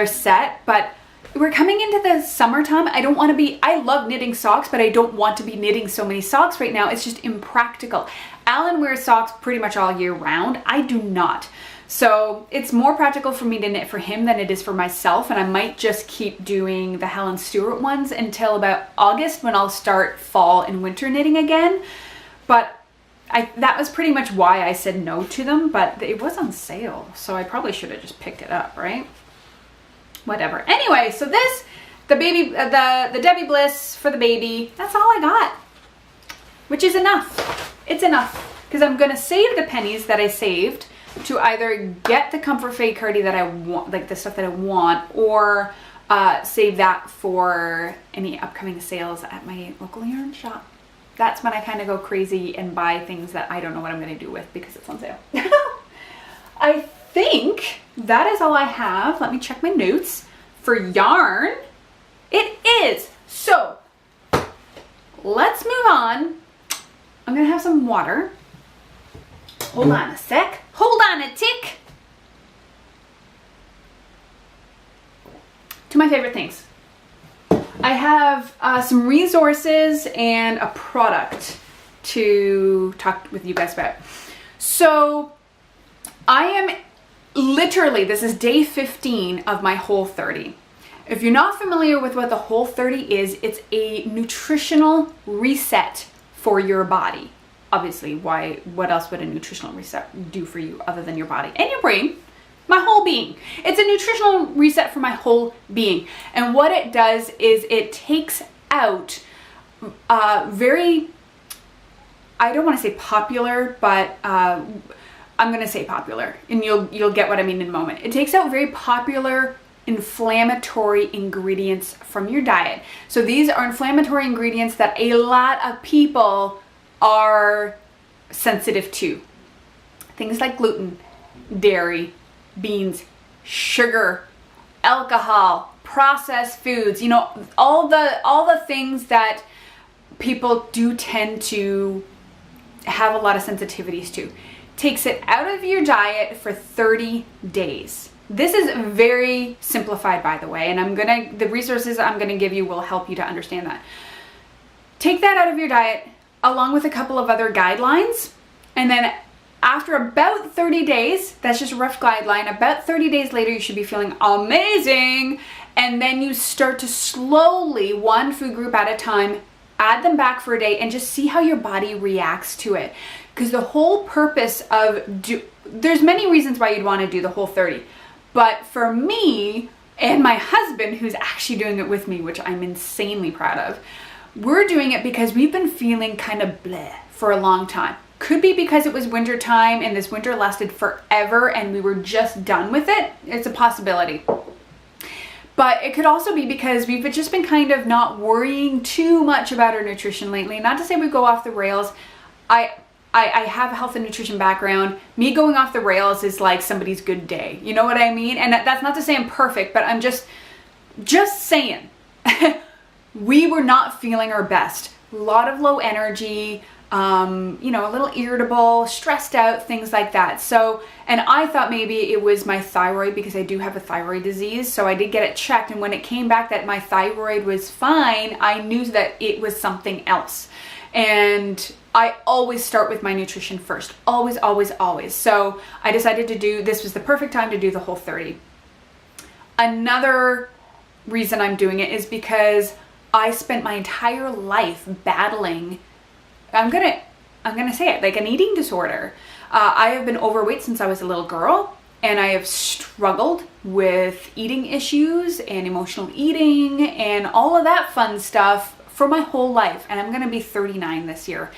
set, but we're coming into the summertime. I don't want to be, I love knitting socks, but I don't want to be knitting so many socks right now. It's just impractical. Alan wears socks pretty much all year round. I do not. So it's more practical for me to knit for him than it is for myself, and I might just keep doing the Helen Stewart ones until about August, when I'll start fall and winter knitting again. But that was pretty much why I said no to them, but it was on sale, so I probably should have just picked it up, right? Whatever. Anyway, so this, the Debbie Bliss for the baby, that's all I got, which is enough. It's enough, because I'm gonna save the pennies that I saved to either get the Comfort Fade Cardi that I want, like the stuff that I want, or save that for any upcoming sales at my local yarn shop. That's when I kind of go crazy and buy things that I don't know what I'm going to do with because it's on sale. I think that is all I have. Let me check my notes. For yarn, it is. So let's move on. I'm going to have some water. Hold on a sec. Hold on a tick. To my favorite things. I have some resources and a product to talk with you guys about. So I am literally, this is day 15 of my Whole30. If you're not familiar with what the Whole30 is, it's a nutritional reset for your body. Obviously, what else would a nutritional reset do for you other than your body and your brain? My whole being. It's a nutritional reset for my whole being. And what it does is it takes out very, I don't want to say popular, but I'm going to say popular, and you'll get what I mean in a moment. It takes out very popular inflammatory ingredients from your diet. So these are inflammatory ingredients that a lot of people are sensitive to. Things like gluten, dairy, beans, sugar, alcohol, processed foods, you know, all the things that people do tend to have a lot of sensitivities to. Takes it out of your diet for 30 days. This is very simplified, by the way, and the resources I'm gonna give you will help you to understand that. Take that out of your diet along with a couple of other guidelines, and then after about 30 days, that's just a rough guideline, about 30 days later you should be feeling amazing, and then you start to slowly, one food group at a time, add them back for a day and just see how your body reacts to it. Because the whole purpose of, there's many reasons why you'd want to do the Whole30, but for me and my husband, who's actually doing it with me, which I'm insanely proud of, we're doing it because we've been feeling kind of bleh for a long time. Could be because it was winter time and this winter lasted forever and we were just done with it. It's a possibility. But it could also be because we've just been kind of not worrying too much about our nutrition lately. Not to say we go off the rails. I have a health and nutrition background. Me going off the rails is like somebody's good day. You know what I mean? And that's not to say I'm perfect, but I'm just saying. We were not feeling our best. A lot of low energy, you know, a little irritable, stressed out, things like that. So, and I thought maybe it was my thyroid because I do have a thyroid disease. So I did get it checked. And when it came back that my thyroid was fine, I knew that it was something else. And I always start with my nutrition first. Always, always, always. So I decided to do, this was the perfect time to do the Whole30. Another reason I'm doing it is because I spent my entire life battling, I'm gonna say it, like an eating disorder. I have been overweight since I was a little girl, and I have struggled with eating issues and emotional eating and all of that fun stuff for my whole life. And I'm gonna be 39 this year.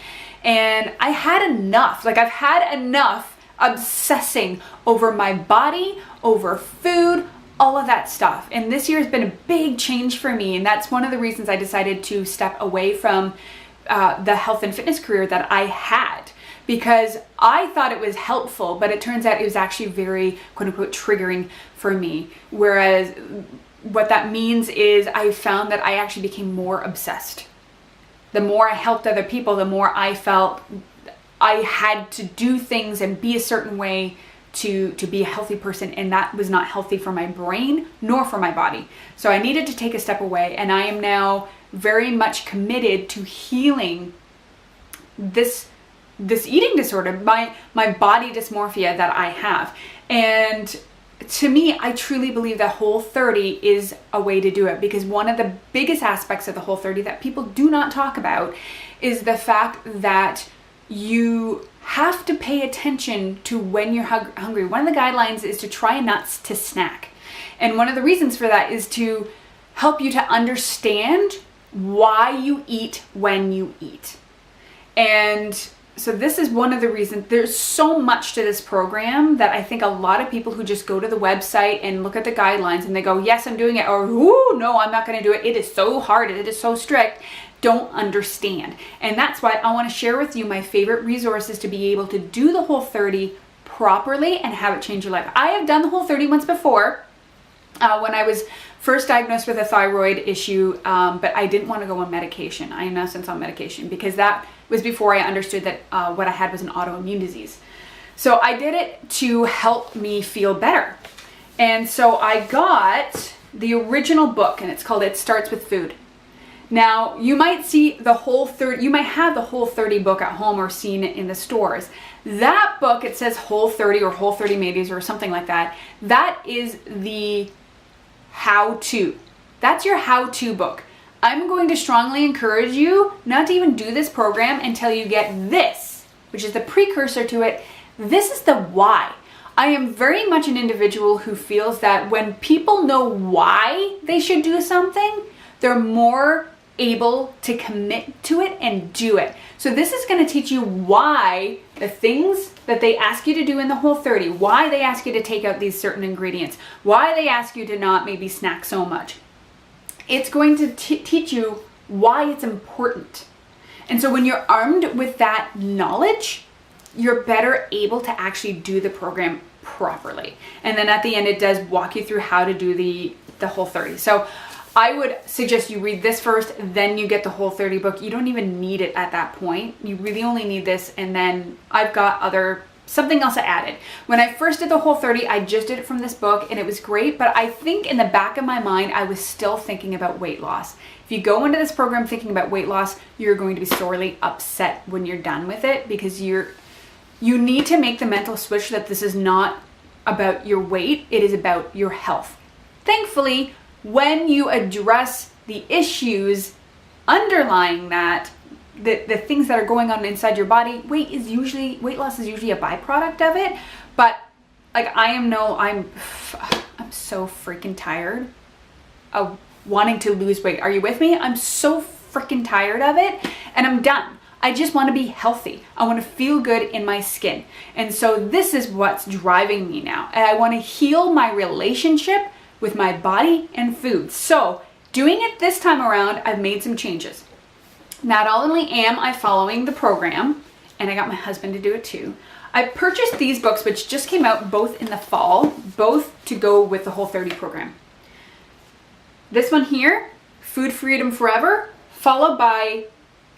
And I had enough, like I've had enough obsessing over my body, over food, all of that stuff. And this year has been a big change for me. And that's one of the reasons I decided to step away from the health and fitness career that I had, because I thought it was helpful, but it turns out it was actually very quote unquote triggering for me. Whereas what that means is I found that I actually became more obsessed. The more I helped other people, the more I felt I had to do things and be a certain way to be a healthy person, and that was not healthy for my brain nor for my body. So I needed to take a step away, and I am now very much committed to healing this eating disorder, my body dysmorphia that I have. And to me, I truly believe that Whole30 is a way to do it, because one of the biggest aspects of the Whole30 that people do not talk about is the fact that you have to pay attention to when you're hungry. One of the guidelines is to try not to snack. And one of the reasons for that is to help you to understand why you eat when you eat. And so this is one of the reasons. There's so much to this program that I think a lot of people who just go to the website and look at the guidelines and they go, yes, I'm doing it, or ooh, no, I'm not going to do it. It is so hard. It is so strict. Don't understand. And that's why I want to share with you my favorite resources to be able to do the Whole30 properly and have it change your life. I have done the Whole30 once before when I was first diagnosed with a thyroid issue, but I didn't want to go on medication. I am now since on medication because that was before I understood that what I had was an autoimmune disease. So I did it to help me feel better. And so I got the original book, and it's called It Starts With Food. Now, you might see the Whole30, you might have the Whole30 book at home or seen it in the stores. That book, it says Whole30 or Whole30 Mateys or something like that. That is the how-to. That's your how-to book. I'm going to strongly encourage you not to even do this program until you get this, which is the precursor to it. This is the why. I am very much an individual who feels that when people know why they should do something, they're more able to commit to it and do it. So this is going to teach you why the things that they ask you to do in the Whole30, why they ask you to take out these certain ingredients, why they ask you to not maybe snack so much. It's going to teach you why it's important. And so when you're armed with that knowledge, you're better able to actually do the program properly. And then at the end, it does walk you through how to do the Whole30. So I would suggest you read this first, then you get the Whole30 book. You don't even need it at that point. You really only need this, and then I've got something else I added. When I first did the Whole30, I just did it from this book, and it was great, but I think in the back of my mind, I was still thinking about weight loss. If you go into this program thinking about weight loss, you're going to be sorely upset when you're done with it, because you need to make the mental switch that this is not about your weight, it is about your health. Thankfully, when you address the issues underlying that, the things that are going on inside your body, weight loss is usually a byproduct of it. But like I'm so freaking tired of wanting to lose weight. Are you with me? I'm so freaking tired of it, and I'm done. I just want to be healthy. I want to feel good in my skin. And so this is what's driving me now. And I want to heal my relationship with my body and food. So doing it this time around, I've made some changes. Not only am I following the program, and I got my husband to do it too, I purchased these books, which just came out both in the fall, both to go with the Whole30 program. This one here, Food Freedom Forever, followed by,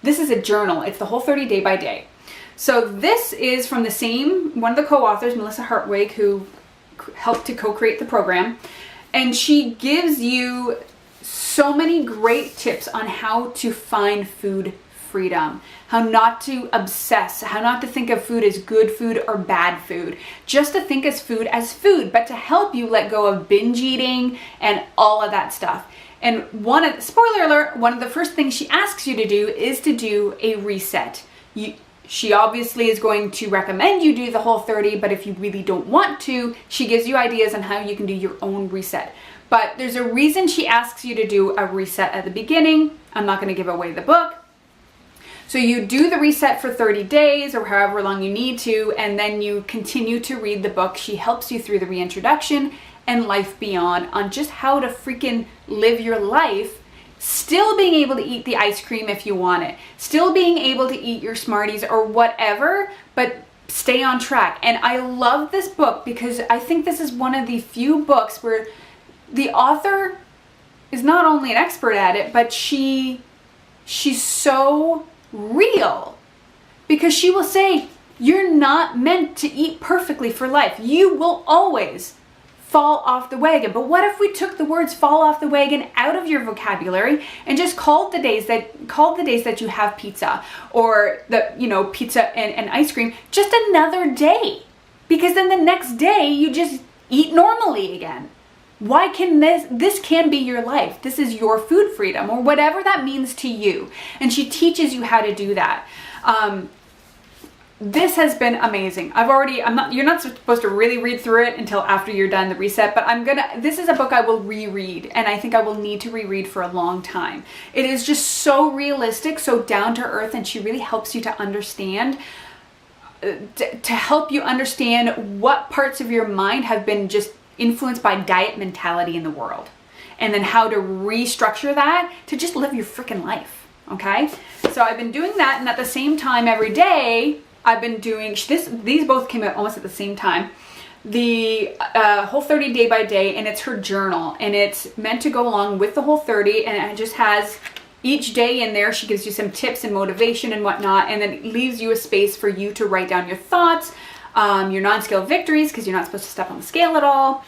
this is a journal. It's the Whole30 Day by Day. So this is from one of the co-authors, Melissa Hartwig, who helped to co-create the program. And she gives you so many great tips on how to find food freedom, how not to obsess, how not to think of food as good food or bad food, just to think as food, but to help you let go of binge eating and all of that stuff. And spoiler alert, one of the first things she asks you to do is to do a reset. She obviously is going to recommend you do the Whole30, but if you really don't want to, she gives you ideas on how you can do your own reset. But there's a reason she asks you to do a reset at the beginning. I'm not going to give away the book. So you do the reset for 30 days or however long you need to, and then you continue to read the book. She helps you through the reintroduction and life beyond on just how to freaking live your life, still being able to eat the ice cream if you want it, still being able to eat your Smarties or whatever, but stay on track. And I love this book because I think this is one of the few books where the author is not only an expert at it, but she's so real, because she will say, you're not meant to eat perfectly for life. You will always fall off the wagon. But what if we took the words fall off the wagon out of your vocabulary and just called the days that you have pizza, or pizza and ice cream, just another day? Because then the next day you just eat normally again. Why can this can be your life. This is your food freedom, or whatever that means to you. And she teaches you how to do that. This has been amazing. You're not supposed to really read through it until after you're done the reset, but this is a book I will reread, and I think I will need to reread for a long time. It is just so realistic, so down to earth, and she really helps you to understand, to help you understand what parts of your mind have been just influenced by diet mentality in the world, and then how to restructure that to just live your freaking life. Okay, so I've been doing that, and at the same time every day I've been doing these both came out almost at the same time, the Whole30 day by day, and it's her journal, and it's meant to go along with the Whole30, and it just has each day in there. She gives you some tips and motivation and whatnot, and then it leaves you a space for you to write down your thoughts, your non-scale victories, because you're not supposed to step on the scale at all.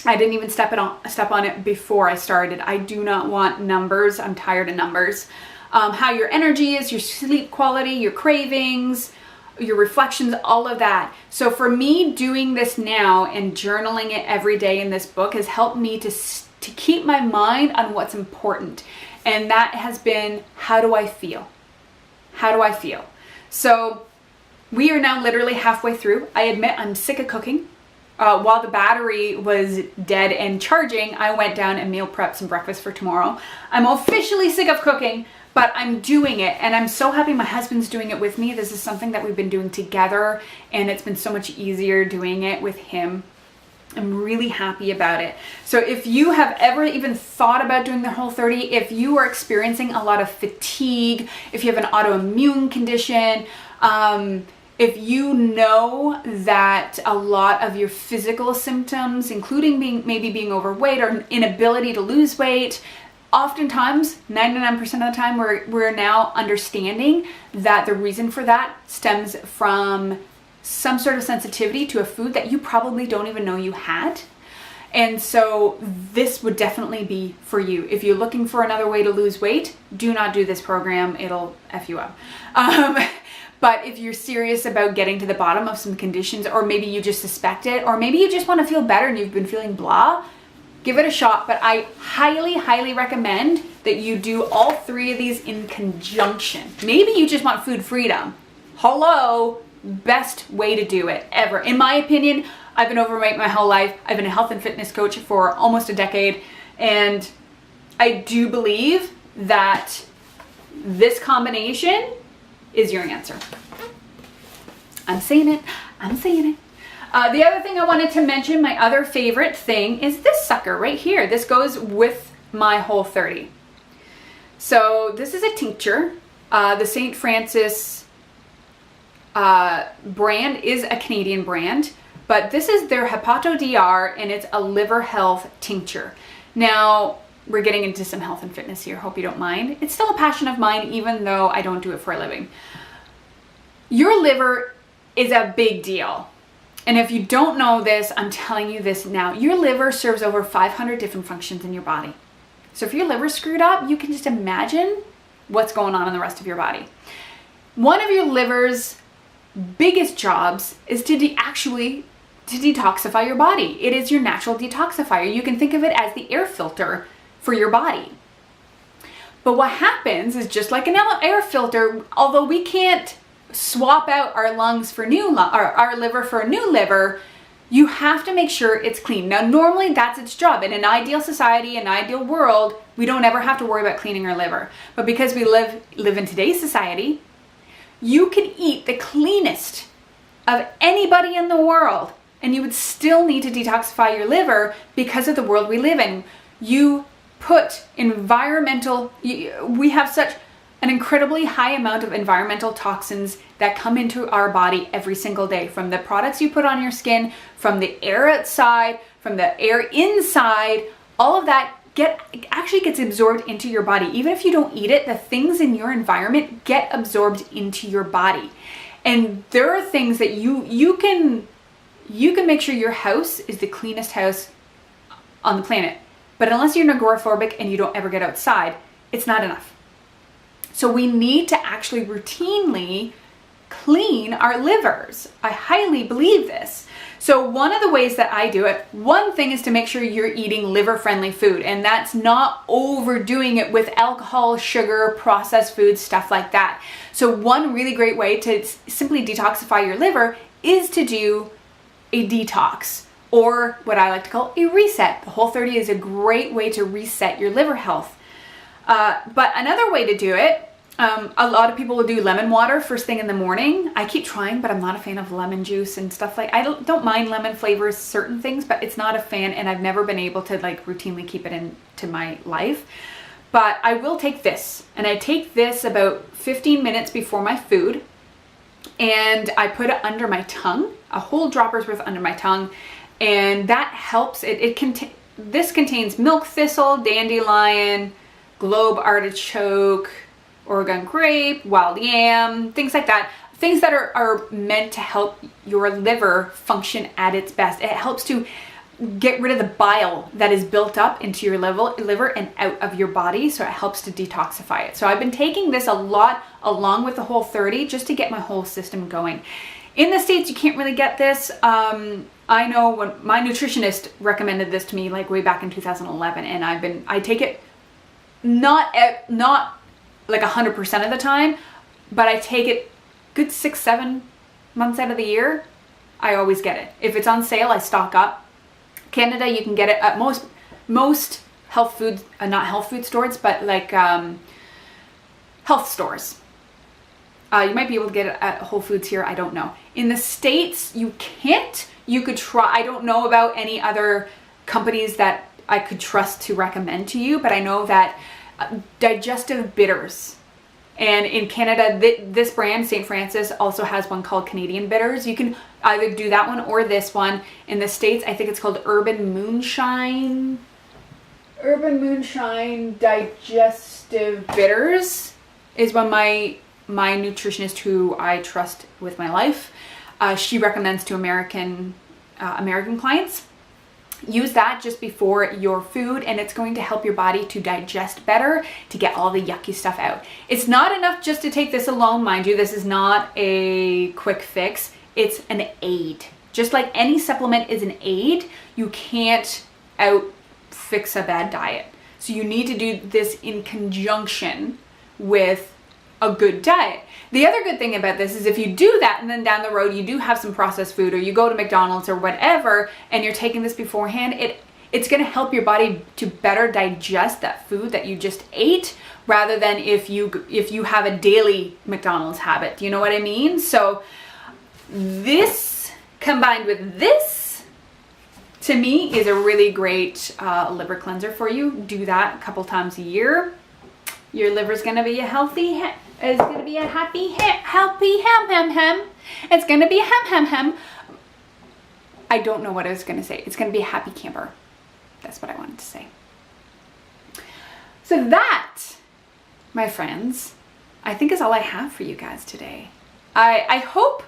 I didn't even step on it before I started. I do not want numbers. I'm tired of numbers. How your energy is, your sleep quality, your cravings, your reflections, all of that. So for me, doing this now and journaling it every day in this book has helped me to keep my mind on what's important. And that has been, how do I feel? How do I feel? So we are now literally halfway through. I admit I'm sick of cooking. While the battery was dead and charging, I went down and meal prepped some breakfast for tomorrow. I'm officially sick of cooking, but I'm doing it, and I'm so happy my husband's doing it with me. This is something that we've been doing together, and it's been so much easier doing it with him. I'm really happy about it. So if you have ever even thought about doing the Whole30, if you are experiencing a lot of fatigue, if you have an autoimmune condition, if you know that a lot of your physical symptoms, including being overweight or inability to lose weight, oftentimes, 99% of the time, we're now understanding that the reason for that stems from some sort of sensitivity to a food that you probably don't even know you had. And so this would definitely be for you. If you're looking for another way to lose weight, do not do this program. It'll F you up. But if you're serious about getting to the bottom of some conditions, or maybe you just suspect it, or maybe you just want to feel better and you've been feeling blah, give it a shot. But I highly, highly recommend that you do all three of these in conjunction. Maybe you just want food freedom. Hello, best way to do it ever. In my opinion, I've been overweight my whole life. I've been a health and fitness coach for almost a decade. And I do believe that this combination is your answer. I'm saying it. I'm saying it. The other thing I wanted to mention, my other favorite thing, is this sucker right here. This goes with my Whole30. So this is a tincture. The St. Francis brand is a Canadian brand, but this is their Hepato DR, and it's a liver health tincture. Now, we're getting into some health and fitness here. Hope you don't mind. It's still a passion of mine, even though I don't do it for a living. Your liver is a big deal. And if you don't know this, I'm telling you this now. Your liver serves over 500 different functions in your body. So if your liver's screwed up, you can just imagine what's going on in the rest of your body. One of your liver's biggest jobs is to detoxify your body. It is your natural detoxifier. You can think of it as the air filter for your body. But what happens is, just like an air filter, although we can't swap out our lungs for our liver for a new liver, you have to make sure it's clean. Now, normally that's its job. In an ideal society, an ideal world, we don't ever have to worry about cleaning our liver. But because we live in today's society, you can eat the cleanest of anybody in the world, and you would still need to detoxify your liver because of the world we live in. You put we have such an incredibly high amount of environmental toxins that come into our body every single day, from the products you put on your skin, from the air outside, from the air inside. All of that actually gets absorbed into your body. Even if you don't eat it, the things in your environment get absorbed into your body. And there are things that you can make sure your house is the cleanest house on the planet. But unless you're agoraphobic and you don't ever get outside, it's not enough. So we need to actually routinely clean our livers. I highly believe this. So one of the ways that I do it, one thing is to make sure you're eating liver-friendly food, and that's not overdoing it with alcohol, sugar, processed foods, stuff like that. So one really great way to simply detoxify your liver is to do a detox, or what I like to call a reset. The Whole30 is a great way to reset your liver health. But another way to do it, a lot of people will do lemon water first thing in the morning. I keep trying, but I'm not a fan of lemon juice and stuff I don't mind lemon flavors, certain things, but it's not a fan, and I've never been able to like routinely keep it into my life. But I will take this, and I take this about 15 minutes before my food, and I put it under my tongue, a whole dropper's worth under my tongue, and that helps. This contains milk thistle, dandelion, globe artichoke, Oregon grape, wild yam, things like that. Things that are meant to help your liver function at its best. It helps to get rid of the bile that is built up into your liver and out of your body, so it helps to detoxify it. So I've been taking this a lot along with the Whole30 just to get my whole system going. In the States, you can't really get this. I know when my nutritionist recommended this to me like way back in 2011, and I take it not like 100% of the time, but I take it good 6-7 months out of the year. I always get it. If it's on sale, I stock up. Canada, you can get it at most health food, not health food stores, but like health stores. You might be able to get it at Whole Foods here, I don't know. In the States, you can't. You could try. I don't know about any other companies that I could trust to recommend to you, but I know that digestive bitters, and in Canada, this brand, St. Francis, also has one called Canadian Bitters. You can either do that one or this one. In the States, I think it's called Urban Moonshine Digestive Bitters is one my nutritionist, who I trust with my life, she recommends to American clients. Use that just before your food, and it's going to help your body to digest better, to get all the yucky stuff out. It's not enough just to take this alone, mind you. This is not a quick fix. It's an aid. Just like any supplement is an aid, you can't fix a bad diet. So you need to do this in conjunction with a good diet. The other good thing about this is if you do that and then down the road you do have some processed food, or you go to McDonald's or whatever and you're taking this beforehand, it's going to help your body to better digest that food that you just ate, rather than if you have a daily McDonald's habit. Do you know what I mean? So this combined with this, to me, is a really great liver cleanser for you. Do that a couple times a year. Your liver's going to be a happy ham. It's going to be a ham ham. I don't know what I was going to say. It's going to be a happy camper. That's what I wanted to say. So that, my friends, I think is all I have for you guys today. I hope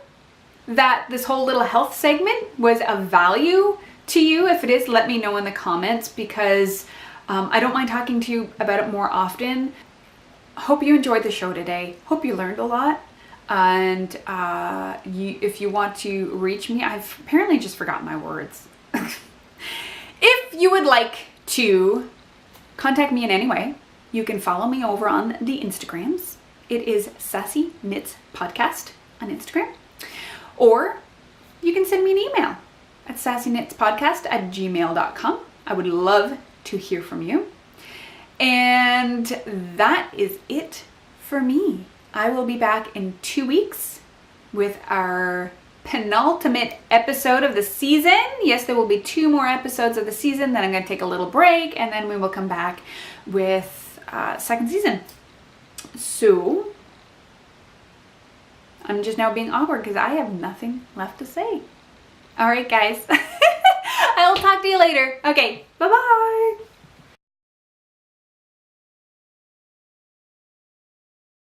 that this whole little health segment was of value to you. If it is, let me know in the comments, because I don't mind talking to you about it more often. hope you enjoyed the show today. Hope you learned a lot. And if you want to reach me, I've apparently just forgotten my words. If you would like to contact me in any way, you can follow me over on the Instagrams. It is Sassy Knits Podcast on Instagram. Or you can send me an email at sassyknitspodcast@gmail.com. I would love to hear from you. And that is it for me. I will be back in 2 weeks with our penultimate episode of the season. Yes, there will be 2 more episodes of the season. Then I'm going to take a little break, and then we will come back with second season. So I'm just now being awkward because I have nothing left to say. All right, guys. I will talk to you later. Okay, bye-bye.